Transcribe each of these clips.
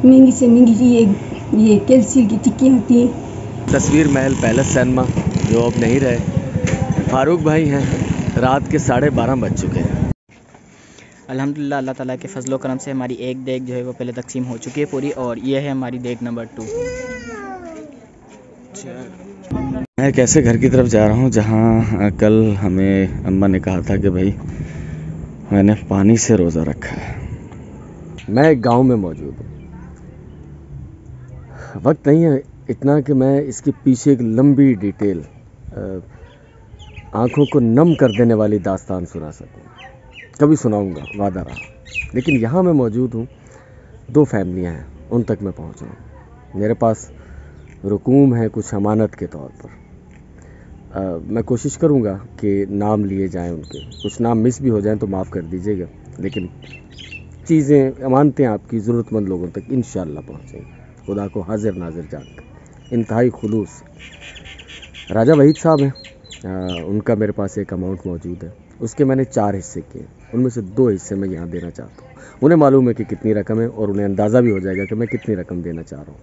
महंगी से महंगी ये कैल्शियम की टिक्कियाँ होती हैं। तस्वीर महल पैलेस सिनेमा जो अब नहीं रहे। फारूक भाई हैं। रात के 12:30 बज चुके हैं। अल्हम्दुलिल्लाह अल्लाह ताला के फजलो करम से हमारी एक देग जो है वो पहले तकसीम हो चुकी है पूरी, और ये है हमारी देग नंबर 2। मैं कैसे घर की तरफ जा रहा हूँ जहाँ कल हमें अम्मा ने कहा था कि भाई मैंने पानी से रोज़ा रखा है। मैं एक गांव में मौजूद हूँ। वक्त नहीं है इतना कि मैं इसके पीछे एक लंबी डिटेल आँखों को नम कर देने वाली दास्तान सुना सकूँ। कभी सुनाऊँगा, वादा रहा। लेकिन यहाँ मैं मौजूद हूँ, 2 फैमिलियाँ हैं, उन तक मैं पहुँच रहा हूँ। मेरे पास रुकूम है कुछ अमानत के तौर पर। मैं कोशिश करूँगा कि नाम लिए जाएं उनके। कुछ नाम मिस भी हो जाएं तो माफ़ कर दीजिएगा, लेकिन चीज़ें, अमानतें आपकी ज़रूरतमंद लोगों तक इंशाअल्लाह पहुँचेंगी, खुदा को हाजिर नाजिर जानकर। इंतहाई खुलूस राजा वहीद साहब हैं। उनका मेरे पास एक अमाउंट मौजूद है, उसके मैंने 4 हिस्से किए। उनमें से 2 हिस्से मैं यहाँ देना चाहता हूँ। उन्हें मालूम है कि कितनी रकम है और उन्हें अंदाज़ा भी हो जाएगा कि मैं कितनी रकम देना चाह रहा हूँ।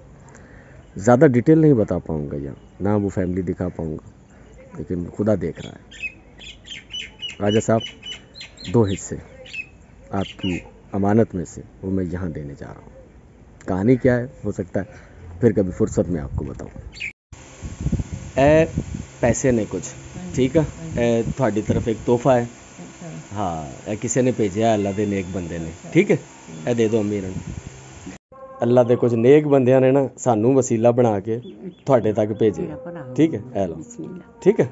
ज़्यादा डिटेल नहीं बता पाऊँगा यहाँ, ना वो फैमिली दिखा पाऊँगा, लेकिन खुदा देख रहा है। राजा साहब, 2 हिस्से आपकी अमानत में से वो मैं यहाँ देने जा रहा हूँ। कहानी क्या है हो सकता है फिर कभी फुर्सत में आपको बताऊँ। पैसे ने कुछ ठीक है, थोड़ी तरफ एक तोहफा है। हाँ, किसी ने भेजा अल्लाह दे नेक बंदे ने, ठीक है। ए दे दो अमीर अल्लाह दे कुछ नेक बंदियां ने ना सानू वसीला बना के थोड़े तक भेजे, ठीक है। ए लो, ठीक है।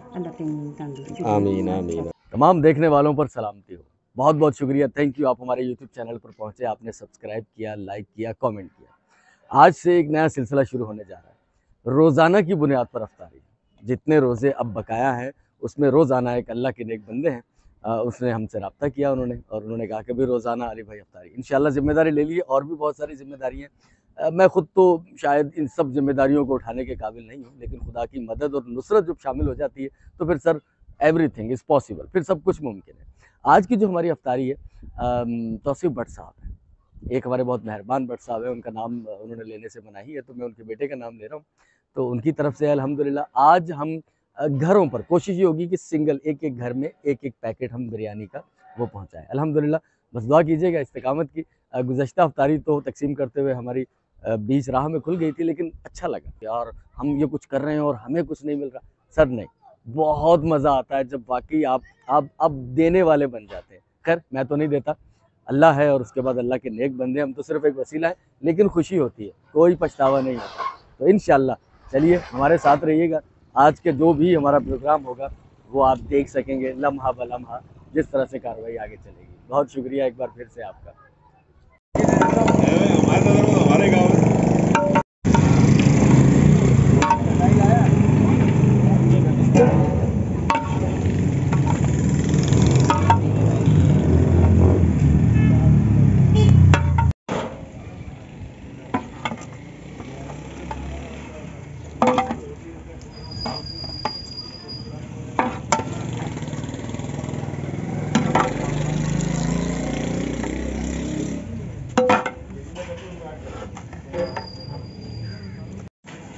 आमीन आमीन। तमाम देखने वालों पर सलामती हो। बहुत बहुत शुक्रिया, थैंक यू। आप हमारे यूट्यूब चैनल पर पहुंचे, आपने सब्सक्राइब किया, लाइक किया, कमेंट किया। आज से एक नया सिलसिला शुरू होने जा रहा है, रोज़ाना की बुनियाद पर अफ्तारी। जितने रोज़े अब बकाया हैं उसमें रोज़ाना एक अल्लाह के नेक बंदे हैं, उसने हमसे रब्ता किया और उन्होंने कहा कि भाई रोज़ाना अली भाई अफ्तारी। इंशाल्लाह ज़िम्मेदारी ले ली है, और भी बहुत सारी ज़िम्मेदारी हैं। मैं ख़ुद तो शायद इन सब जिम्मेदारियों को उठाने के काबिल नहीं हूँ, लेकिन खुदा की मदद और नुसरत जब शामिल हो जाती है तो फिर सर एवरीथिंग इज़ पॉसिबल, फिर सब कुछ मुमकिन है। आज की जो हमारी अफ्तारी है, तौसीफ़ भट्ट साहब हैं। एक हमारे बहुत मेहरबान भट्ट साहब हैं, उनका नाम उन्होंने लेने से मनाही है, तो मैं उनके बेटे का नाम ले रहा हूँ। तो उनकी तरफ से अल्हम्दुलिल्लाह आज हम घरों पर कोशिश ये होगी कि सिंगल एक घर में एक पैकेट हम बिरयानी का वो पहुँचाएँ। अल्हम्दुलिल्लाह, बस दुआ कीजिएगा इस्तिकामत की। गुज़श्ता अफ्तारी तो तकसीम करते हुए हमारी बीच राह में खुल गई थी, लेकिन अच्छा लगा यार, हम ये कुछ कर रहे हैं और हमें कुछ नहीं मिल रहा। सर नहीं, बहुत मज़ा आता है जब वाकई आप देने वाले बन जाते हैं। खैर मैं तो नहीं देता, अल्लाह है, और उसके बाद अल्लाह के नेक बंदे, हम तो सिर्फ एक वसीला है, लेकिन खुशी होती है, कोई पछतावा नहीं होता। तो इंशाअल्लाह चलिए हमारे साथ रहिएगा। आज के जो भी हमारा प्रोग्राम होगा वो आप देख सकेंगे लम्हा ब लम्हा, जिस तरह से कार्रवाई आगे चलेगी। बहुत शुक्रिया एक बार फिर से आपका। हमारे गाँव में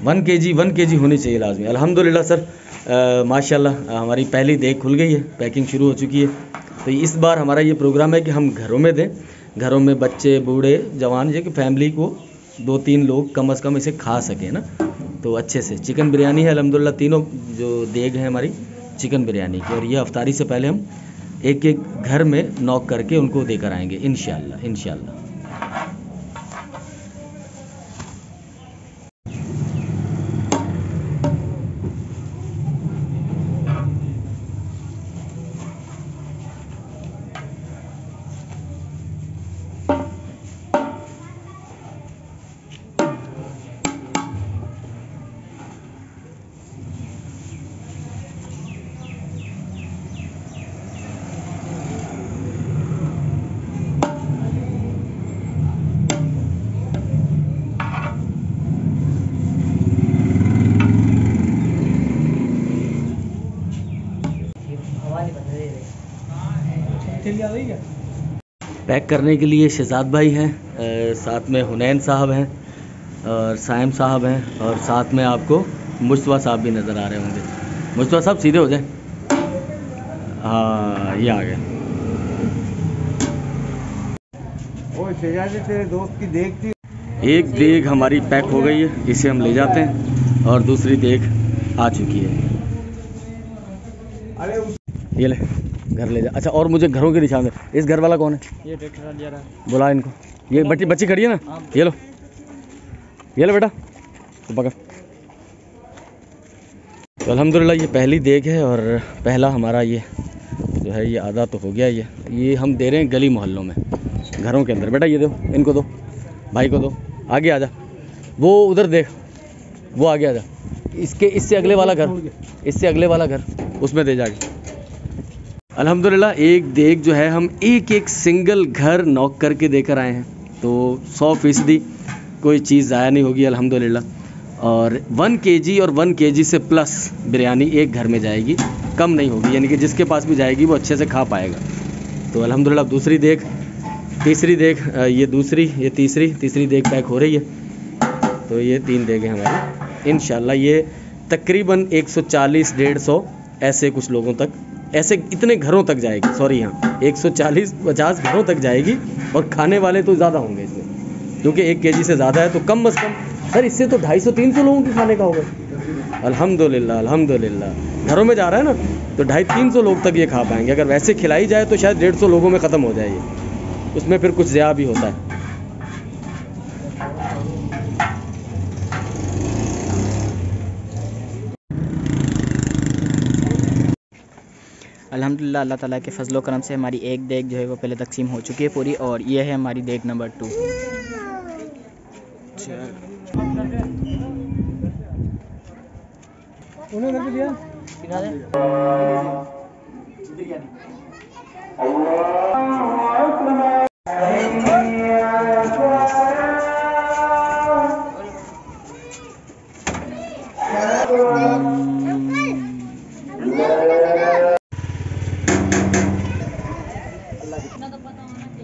वन के जी होनी चाहिए लाजमी। अल्हम्दुलिल्लाह सर, माशाल्लाह हमारी पहली देग खुल गई है, पैकिंग शुरू हो चुकी है। तो इस बार हमारा ये प्रोग्राम है कि हम घरों में दें, घरों में बच्चे बूढ़े जवान जो कि फैमिली को 2-3 लोग कम से कम इसे खा सकें ना, तो अच्छे से। चिकन बिरयानी है अल्हम्दुलिल्लाह, तीनों जो देग है हमारी चिकन बिरयानी की, और ये अफ्तारी से पहले हम एक घर में नॉक करके उनको देकर आएंगे इंशाअल्लाह। पैक करने के लिए शहजाद भाई हैं, साथ में हुनैन साहब हैं और साइम साहब हैं और साथ में आपको मुस्तफ़ा साहब भी नज़र आ रहे होंगे। मुस्तफ़ा साहब सीधे हो जाए। हाँ ये आ गए। वो शहजादे तेरे दोस्त की देख थी। एक देग हमारी पैक हो गई है, इसे हम ले जाते हैं और दूसरी देग आ चुकी है। अरे ये ले घर ले जा। अच्छा और मुझे घरों के निशान दे। इस घर वाला कौन है? ये ट्रैक्टर ले रहा है। बुला इनको। ये बच्ची खड़ी है ना, ये लो बेटा तो पकड़। तो अल्हम्दुलिल्लाह ये पहली देग है और पहला हमारा ये जो है ये आधा तो हो गया। ये हम दे रहे हैं गली मोहल्लों में, घरों के अंदर। बेटा ये दो, इनको दो, भाई को दो। आगे आ जा, वो उधर देख, वो आगे आ जा। इससे अगले वाला घर, उसमें दे जाके। अल्हम्दुलिल्लाह एक देग जो है हम एक सिंगल घर नॉक करके देकर आए हैं, तो 100% कोई चीज़ ज़ाया नहीं होगी अल्हम्दुलिल्लाह। और 1 kg और 1 kg से प्लस बिरयानी एक घर में जाएगी, कम नहीं होगी, यानी कि जिसके पास भी जाएगी वो अच्छे से खा पाएगा। तो अल्हम्दुलिल्लाह दूसरी देग, तीसरी देग, ये दूसरी, ये तीसरी देग पैक हो रही है। तो ये 3 देगें हमारी इंशाल्लाह ये तकरीबन 140-150 ऐसे कुछ लोगों तक, ऐसे इतने घरों तक जाएगी। सॉरी, हाँ 140-50 घरों तक जाएगी और खाने वाले तो ज़्यादा होंगे इसमें, क्योंकि 1 kg से ज़्यादा है तो कम से कम सर इससे तो 250-300 लोगों के खाने का होगा। अल्हम्दुलिल्लाह घरों में जा रहा है ना, तो 250-300 लोग तक ये खा पाएंगे। अगर वैसे खिलाई जाए तो शायद 150 लोगों में ख़त्म हो जाए ये, उसमें फिर कुछ ज़्यादा भी होता है। अल्हम्दुलिल्लाह अल्लाह ताला के फजलो करम से हमारी एक देग जो है वो पहले तकसीम हो चुकी है पूरी, और ये है हमारी देग नंबर 2।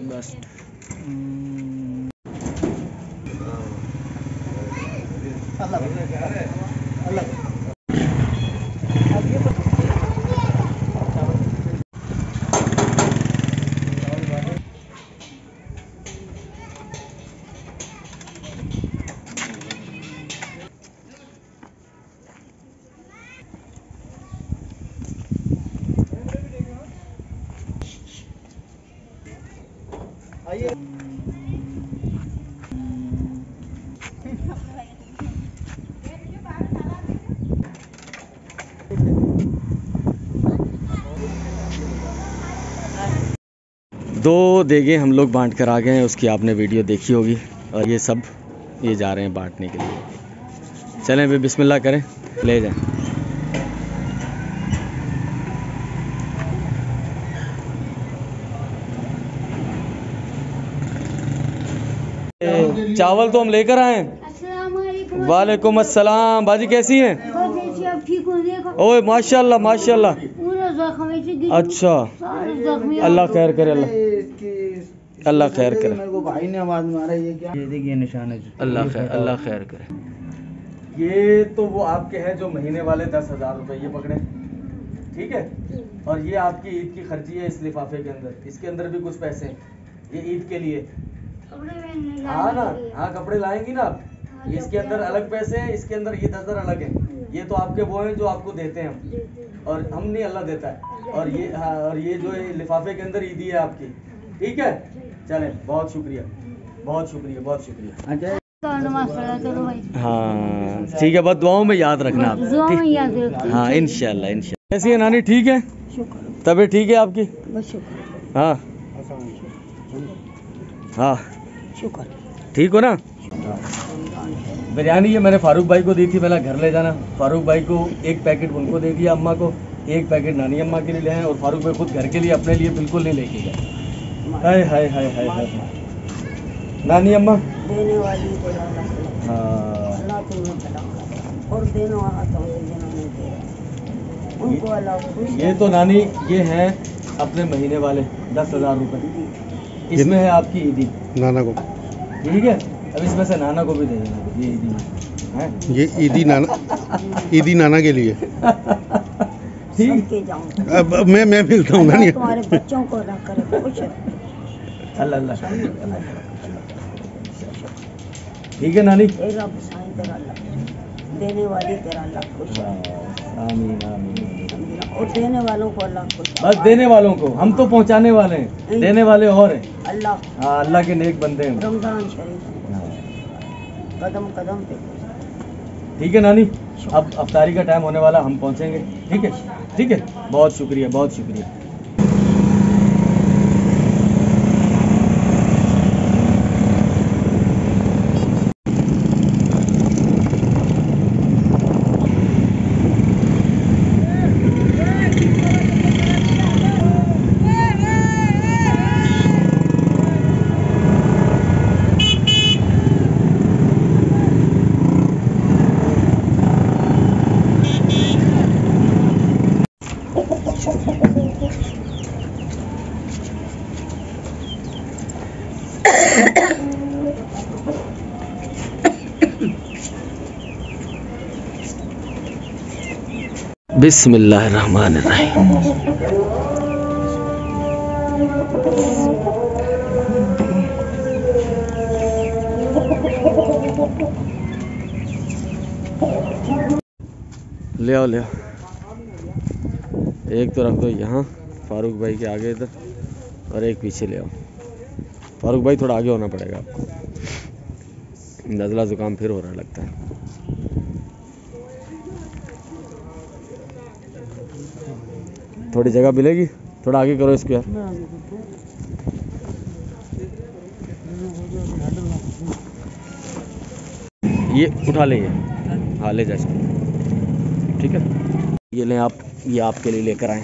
बस दो देगें हम लोग बांट कर आ गए हैं, उसकी आपने वीडियो देखी होगी। और ये सब ये जा रहे हैं बांटने के लिए। चलें भी बिस्मिल्लाह करें, ले जाएं। चावल तो हम लेकर आए हैं। वालेकुम अस्सलाम। बाजी कैसी हैं? ओए माशाल्लाह माशाल्लाह। अच्छा अल्लाह खैर करे, अल्लाह खैर करे। मेरे को भाई ने आवाज मारा, ये क्या? ये देखिए निशान है। अल्लाह खैर करे। ये तो वो आपके हैं जो महीने वाले 10,000 रुपए, ये पकड़े, ठीक है। और ये आपकी ईद की खर्ची है इस लिफाफे के अंदर, इसके अंदर भी कुछ पैसे हैं, ये ईद के लिए। हाँ ना, हाँ कपड़े लाएंगी ना आप। इसके अंदर अलग पैसे हैं, इसके अंदर ये 10,000 अलग है। ये तो आपके वो हैं जो आपको देते हैं हम, और हम नहीं, अल्लाह देता है। और ये हाँ, और ये जो लिफाफे के अंदर ईदी है आपकी, ठीक है। चलें, बहुत शुक्रिया, बहुत शुक्रिया, बहुत शुक्रिया। हाँ ठीक है, बस दुआओं में याद रखना आप, ठीक? हाँ इंशाल्लाह इंशाल्लाह। कैसी है नानी? ठीक है, तबीयत ठीक है आपकी? हाँ हाँ ठीक हो ना? बिरयानी ये मैंने फारूक भाई को दी थी, पहले घर ले जाना। फारूक भाई को एक पैकेट उनको दे दिया, अम्मा को एक पैकेट नानी अम्मा के लिए ले आए, और फारूक भाई खुद घर के लिए अपने लिए बिल्कुल नहीं लेके गए। हाय हाय हाय हाय हाय। नानी अम्मा देने वाली हाँ, और देने वाला तो नहीं दे रहा। उनको अल्लाह खुश ये तो नानी ये हैं अपने महीने वाले 10,000 रुपये, इसमें है आपकी ईदी, नाना को। ठीक है। अब इसमें से नाना को भी दे देना, ये ईदी है। ये ईदी नाना के लिए। ठीक। सबके जाऊँ अब मैं मिलता हूँ ना। अल्लाह तुम्हारे बच्चों को अल्लाह करे खुश अल्लाह अल्लाह। ठीक है नानी। ए रब साईं तेरा अल्लाह देने वाली तेरा अल्लाह खुश आमीन आमीन। और देने वालों को अल्लाह खुश बस देने वालों को, हम तो पहुंचाने वाले हैं, देने वाले और हैं। अल्लाह हाँ, अल्लाह के नेक बंदे हैं। रमजान शरीफ कदम कदम पे ठीक है नानी, अब अफ्तारी का टाइम होने वाला, हम पहुंचेंगे। ठीक है, ठीक है। बहुत शुक्रिया, बहुत शुक्रिया। बिस्मिल्लाहिर्रहमानिर्रहीम। ले आओ ले आओ, एक तो रख दो यहाँ फारूक भाई के आगे इधर, और एक पीछे ले आओ। फारूक भाई थोड़ा आगे होना पड़ेगा आपको, नज़ला ज़ुकाम फिर हो रहा लगता है। थोड़ी जगह मिलेगी, थोड़ा आगे करो इसको यार। ये उठा ले, ये हाँ ले जा, ठीक है। ये लें आप, ये आपके लिए लेकर आए,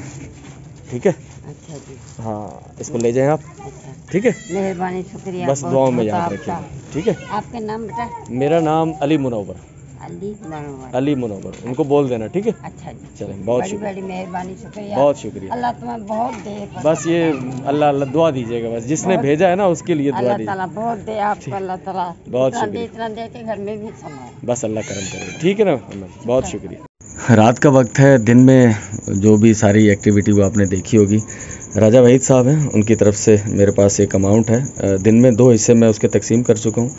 ठीक है। अच्छा जी, हाँ, इसको ले जाएं आप, ठीक है। मेहरबानी शुक्रिया। बस दुआओं में याद रखिए, ठीक है। आपका नाम बेटा? मेरा नाम अली मुनव्वर, अली मनोवर। अली मुनव्वर, उनको बोल देना, ठीक है। अच्छा जी, चलें, बहुत बड़ी शुक्रिया, बड़ी मेहरबानी शुक्रिया। बहुत शुक्रिया। अल्लाह तुम्हें बहुत दे। बस ये अल्लाह अल्लाह दुआ दीजिएगा, बस जिसने भेजा है ना उसके लिए दुआ अल्लाह दीजिए। ताला बहुत दे आपको, अल्लाह ताला बहुत इतना शुक्रिया। इतना दे के घर में भी समाए। बस अल्लाह करम करे, ठीक है ना। बहुत शुक्रिया। रात का वक्त है, दिन में जो भी सारी एक्टिविटी वो आपने देखी होगी। राजा वहीद साहब हैं, उनकी तरफ से मेरे पास एक अमाउंट है। दिन में 2 हिस्से मैं उसके तकसीम कर चुका हूँ,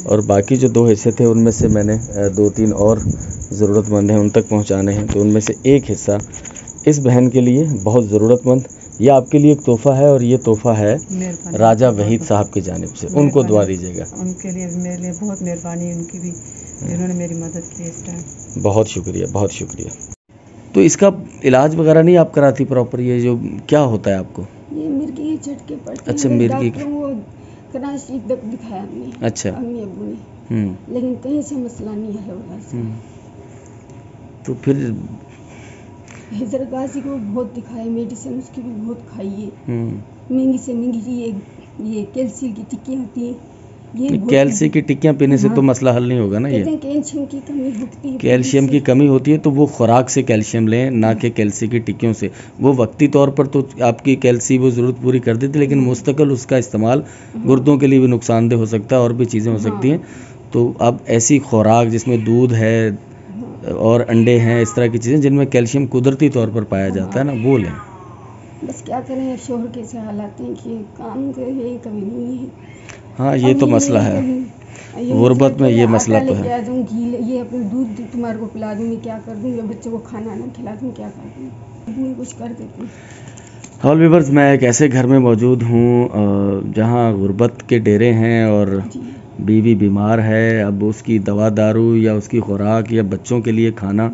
और बाकी जो 2 हिस्से थे उनमें से मैंने 2-3 और ज़रूरतमंद हैं उन तक पहुँचाने हैं। तो उनमें से एक हिस्सा इस बहन के लिए, बहुत ज़रूरतमंद, ये आपके लिए एक तोहफ़ा है, और ये तोहफ़ा है राजा वहीद साहब की जानिब से। उनको दुआ दीजिएगा। उनके लिए मेरे लिए बहुत मेहरबानी उनकी भी, जिन्होंने मेरी मदद की इस टाइम। बहुत शुक्रिया, बहुत शुक्रिया। तो इसका इलाज वगैरह नहीं आप कराती प्रॉपर? ये जो क्या होता है आपको? ये मिर्गी के झटके पड़ते अच्छा, हैं। मिर्गी डॉक्टर वो कराची तक दिखाया हमने, अच्छा, अम्मी अब्बू ने, लेकिन कहीं से मसला नहीं है उधर से। तो फिर हैदर गाजी को बहुत दिखाया, मेडिसिन उसकी भी बहुत खाई है, महंगी से महंगी। ये कैल्शियम की टिक्कियाँ होती हैं, ये कैल्शियम की टिक्कियाँ पीने से तो मसला हल नहीं होगा ना। ये कैल्शियम की कमी होती है, कैल्शियम की कमी होती है, तो वो खुराक से कैल्शियम लें, ना कि कैल्शियम की टिक्कियों से। वो वक्ती तौर पर तो आपकी कैल्शियम वो ज़रूरत पूरी कर देती है, लेकिन मुस्तकिल उसका इस्तेमाल गुर्दों के लिए भी नुकसानदेह हो सकता है, और भी चीज़ें हो सकती हैं। तो अब ऐसी खुराक जिसमें दूध है और अंडे हैं, इस तरह की चीज़ें जिनमें कैल्शियम कुदरती तौर पर पाया जाता है ना, वो लें। बस क्या करें, शोहर के से हालात हैं कि काम के यही कमी नहीं है। हाँ, ये तो मसला है, गुर्बत में ये मसला तो है। क्या दूँ घी, ये अपने दूध तुम्हारे को पिला दूँगी, क्या कर दूँगी, बच्चों को खाना ना खिला दूँ, क्या कर दूँ, कुछ कर देती हूँ। ऑल व्यूअर्स, मैं एक ऐसे घर में मौजूद हूँ जहाँ गुर्बत के डेरे हैं, और बीवी बीमार है। अब उसकी दवा दारू या उसकी खुराक या बच्चों के लिए खाना,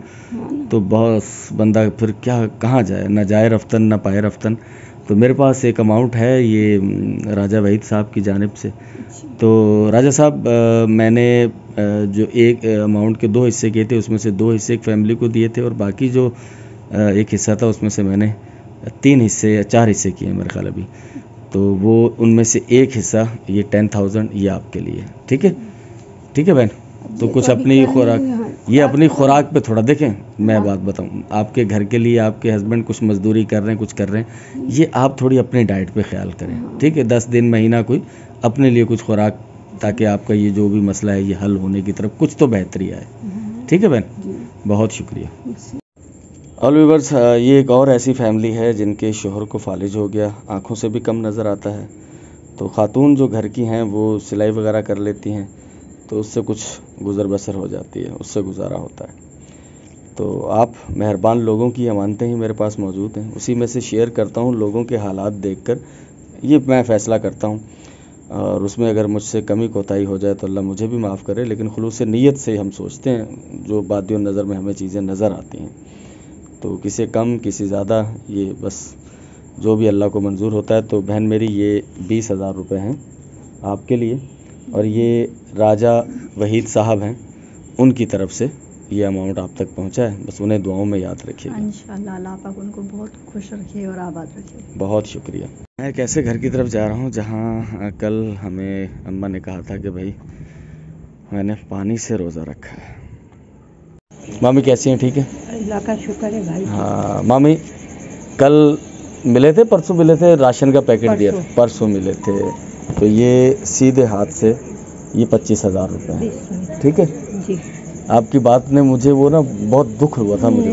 तो बहुत बंदा फिर क्या कहाँ जाए, ना जाए रफ्तन ना पाए रफ्तन। तो मेरे पास एक अमाउंट है, ये राजा वहीद साहब की जानिब से। तो राजा साहब, मैंने जो एक अमाउंट के 2 हिस्से किए थे, उसमें से 2 हिस्से एक फैमिली को दिए थे, और बाकी जो एक हिस्सा था उसमें से मैंने 3 हिस्से या 4 हिस्से किए मेरे ख्याल अभी। तो वो उनमें से एक हिस्सा, ये 10,000 ये आपके लिए, ठीक है। ठीक है बहन, तो कुछ अपनी खुराक ये अपनी खुराक पे थोड़ा देखें। मैं बात बताऊं, आपके घर के लिए आपके हस्बैंड कुछ मजदूरी कर रहे हैं, कुछ कर रहे हैं, ये आप थोड़ी अपने डाइट पे ख्याल करें, ठीक है। 10 दिन महीना कोई अपने लिए कुछ खुराक, ताकि आपका ये जो भी मसला है ये हल होने की तरफ कुछ तो बेहतरी आए, ठीक है बहन। बहुत शुक्रिया। ऑल व्यूअर्स, ये एक और ऐसी फैमिली है जिनके शोहर को फालिज हो गया, आँखों से भी कम नज़र आता है। तो ख़ातून जो घर की हैं वो सिलाई वगैरह कर लेती हैं, तो उससे कुछ गुज़र बसर हो जाती है, उससे गुजारा होता है। तो आप मेहरबान लोगों की अमानतें ही मेरे पास मौजूद हैं, उसी में से शेयर करता हूँ। लोगों के हालात देखकर ये मैं फ़ैसला करता हूँ, और उसमें अगर मुझसे कमी कोताही हो जाए तो अल्लाह मुझे भी माफ़ करे, लेकिन खुलूस नीयत से हम सोचते हैं जो बादियों नज़र में हमें चीज़ें नज़र आती हैं। तो किसी कम किसी ज़्यादा, ये बस जो भी अल्लाह को मंजूर होता है। तो बहन मेरी, ये 20,000 रुपये हैं आपके लिए, और ये राजा वहीद साहब हैं, उनकी तरफ से ये अमाउंट आप तक पहुंचा है। बस उन्हें दुआओं में याद रखिएगा। इंशाअल्लाह अल्लाह पाक उनको बहुत खुश रखे और आबाद रखे। बहुत शुक्रिया। मैं एक ऐसे घर की तरफ जा रहा हूं जहां कल हमें अम्मा ने कहा था कि भाई मैंने पानी से रोज़ा रखा है। मामी कैसी हैं? ठीक है, अल्लाह का शुक्र है भाई। हाँ मामी, कल मिले थे, परसों मिले थे, राशन का पैकेट दिया था, परसों मिले थे। तो ये सीधे हाथ से ये 25,000 रुपये हैं, ठीक है जी। आपकी बात ने मुझे वो ना बहुत दुख हुआ था मुझे।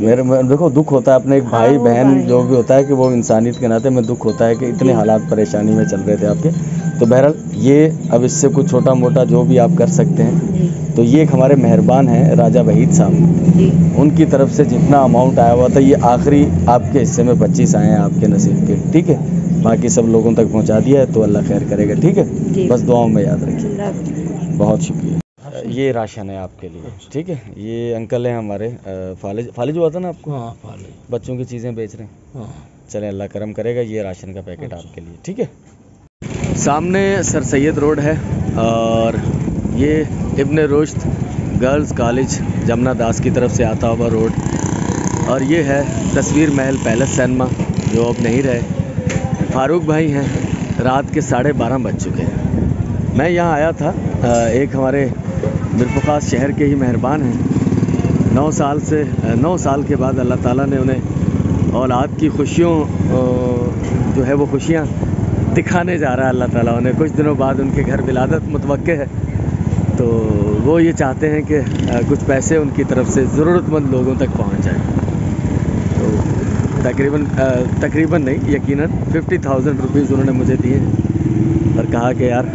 मेरे देखो दुख होता है अपने एक भाई बहन जो भी होता है कि वो इंसानियत के नाते में दुख होता है कि इतने हालात परेशानी में चल रहे थे आपके। तो बहरहाल ये अब इससे कुछ छोटा मोटा जो भी आप कर सकते हैं, तो ये एक हमारे मेहरबान हैं राजा वहीद साहब, उनकी तरफ से जितना अमाउंट आया हुआ था ये आखिरी आपके हिस्से में 25 आए हैं आपके नसीब के, ठीक है। बाकी सब लोगों तक पहुंचा दिया है, तो अल्लाह खैर करेगा, ठीक है। बस दुआओं में याद रखिए। बहुत शुक्रिया। ये राशन है आपके लिए, ठीक है। ये अंकल हैं हमारे, फालिज हुआ था ना आपको? हाँ, फालिज। बच्चों की चीज़ें बेच रहे हैं। हाँ। चलें, अल्लाह करम करेगा। ये राशन का पैकेट आपके लिए, ठीक है। सामने सर सैयद रोड है, और ये इब्ने रुश्द गर्ल्स कॉलेज जमुना दास की तरफ से आता हुआ रोड, और ये है तस्वीर महल पैलेस सिनेमा जो अब नहीं रहे। फारूक भाई हैं, रात के 12:30 बज चुके हैं। मैं यहाँ आया था, एक हमारे बिरफुकास शहर के ही मेहरबान हैं। 9 साल के बाद अल्लाह ताला ने उन्हें औलाद की खुशियों जो है वो खुशियाँ दिखाने जा रहा है अल्लाह ताला उन्हें। कुछ दिनों बाद उनके घर विलादत मुतवक्के है, तो वो ये चाहते हैं कि कुछ पैसे उनकी तरफ से ज़रूरतमंद लोगों तक पहुँच जाए। तो तकरीबन नहीं, यकीनन 50,000 रुपीज़ उन्होंने मुझे दिए, और कहा कि यार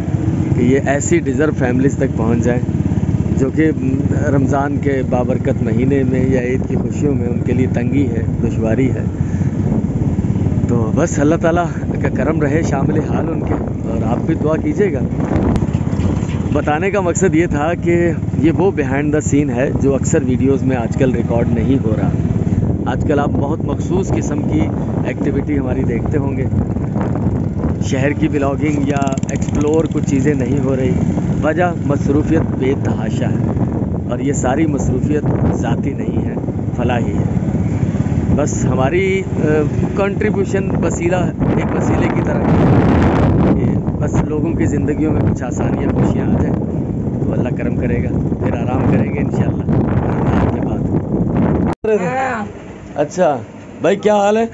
कि ये ऐसी डिज़र्व फैमिलीज़ तक पहुंच जाए जो कि रमज़ान के बाबरकत महीने में या ईद की खुशियों में उनके लिए तंगी है, दुश्वारी है। तो बस अल्लाह ताला का करम रहे शामिल हाल उनके, और आप भी दुआ कीजिएगा। बताने का मकसद ये था कि ये वो बिहाइंड द सीन है जो अक्सर वीडियोज़ में आजकल रिकॉर्ड नहीं हो रहा। आजकल आप बहुत मखसूस किस्म की एक्टिविटी हमारी देखते होंगे, शहर की ब्लॉगिंग या एक्सप्लोर कुछ चीज़ें नहीं हो रही। वजह मसरूफ़ियत बेतहाशा है, और ये सारी मसरूफ़ियत ज़ाती नहीं है, फलाही है। बस हमारी कंट्रीब्यूशन एक वसीले की तरह है। बस लोगों की ज़िंदगियों में कुछ आसानियाँ खुशियाँ आ जाएँ तो अल्लाह करम करेगा, फिर आराम करेंगे इंशाअल्लाह रमज़ान के बाद। अच्छा भाई, क्या हाल है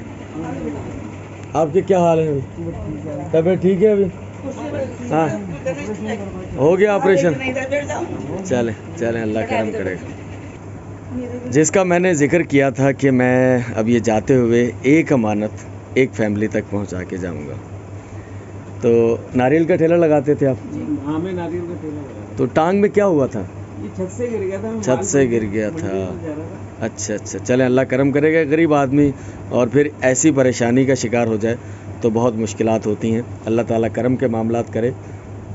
आपके? क्या हाल है? तबीयत ठीक है अभी? हाँ, हो गया ऑपरेशन? चलें अल्लाह करम करेगा। जिसका मैंने जिक्र किया था कि मैं अब ये जाते हुए एक अमानत एक फैमिली तक पहुंचा के जाऊंगा। तो नारियल का ठेला लगाते थे आप? हाँ, मैं नारियल का ठेला लगाता। तो टांग में क्या हुआ था? ये छत से गिर गया था। छत से गिर गया था। अच्छा, चलें अल्लाह करम करेगा। गरीब आदमी और फिर ऐसी परेशानी का शिकार हो जाए तो बहुत मुश्किलात होती हैं। अल्लाह ताला करम के मामलात करे।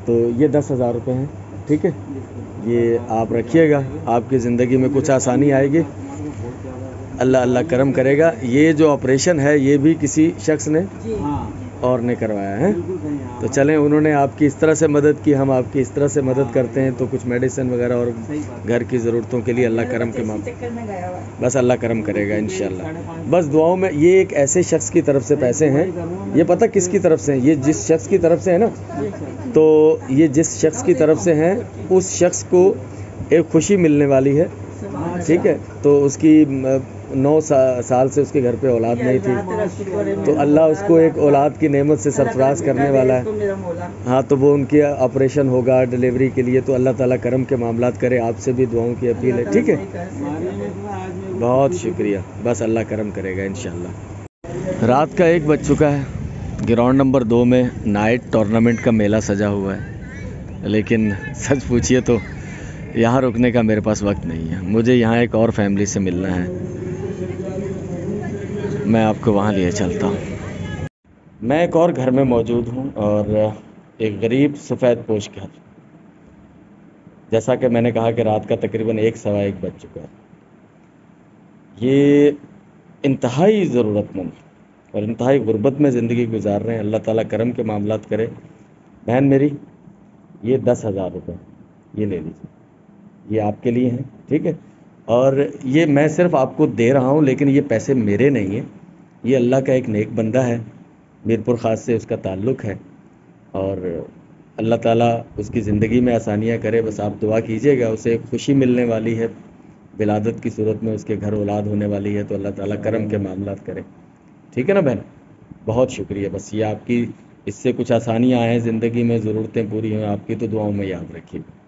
तो ये 10,000 रुपये हैं, ठीक है, ये आप रखिएगा, आपकी ज़िंदगी में कुछ आसानी आएगी, अल्लाह करम करेगा। ये जो ऑपरेशन है ये भी किसी शख्स ने और ने करवाया है। तो चलें, उन्होंने आपकी इस तरह से मदद की, हम आपकी इस तरह से मदद करते हैं, तो कुछ मेडिसिन वगैरह और घर की ज़रूरतों के लिए अल्लाह करम के मामले, बस अल्लाह करम करेगा इंशाल्लाह। बस दुआओं में। ये एक ऐसे शख्स की तरफ से पैसे हैं, ये पता किसकी तरफ से हैं? ये जिस शख्स की तरफ से है ना, तो ये जिस शख्स की तरफ से हैं उस शख्स को एक खुशी मिलने वाली है, ठीक है। तो उसकी 9 साल से उसके घर पे औलाद नहीं थी, तो अल्लाह उसको एक औलाद की नेमत से सरफराज करने वाला है। हाँ, तो वो उनकी ऑपरेशन होगा डिलीवरी के लिए, तो अल्लाह ताला करम के मामलात करे। आपसे भी दुआओं की अपील है, ठीक है। बहुत शुक्रिया, बस अल्लाह करम करेगा इंशाल्लाह। रात का 1 बज चुका है, ग्राउंड नंबर 2 में नाइट टूर्नामेंट का मेला सजा हुआ है, लेकिन सच पूछिए तो यहाँ रुकने का मेरे पास वक्त नहीं है। मुझे यहाँ एक और फैमिली से मिलना है, मैं आपको वहाँ लिए चलता हूँ। मैं एक और घर में मौजूद हूँ, और एक गरीब सफ़ेद पोश घर। जैसा कि मैंने कहा कि रात का तकरीबन 1 सवा 1 बज चुका है। ये इंतहाई ज़रूरतमंद और इंतहाई गुर्बत में ज़िंदगी गुजार रहे हैं। अल्लाह ताला करम के मामलात करे। बहन मेरी, ये 10,000 रुपये ये ले लीजिए, ये आपके लिए हैं, ठीक है। और ये मैं सिर्फ आपको दे रहा हूँ, लेकिन ये पैसे मेरे नहीं हैं, ये अल्लाह का एक नेक बंदा है, मीरपुर ख़ास से उसका ताल्लुक़ है, और अल्लाह ताला उसकी ज़िंदगी में आसानियाँ करे। बस आप दुआ कीजिएगा, उसे एक खुशी मिलने वाली है, विलादत की सूरत में उसके घर औलाद होने वाली है, तो अल्लाह ताला करम के मामलात करे, ठीक है ना बहन। बहुत शुक्रिया। बस ये आपकी, इससे कुछ आसानियाँ आएँ ज़िंदगी में, ज़रूरतें पूरी हों आपकी, तो दुआओं में याद रखिएगा।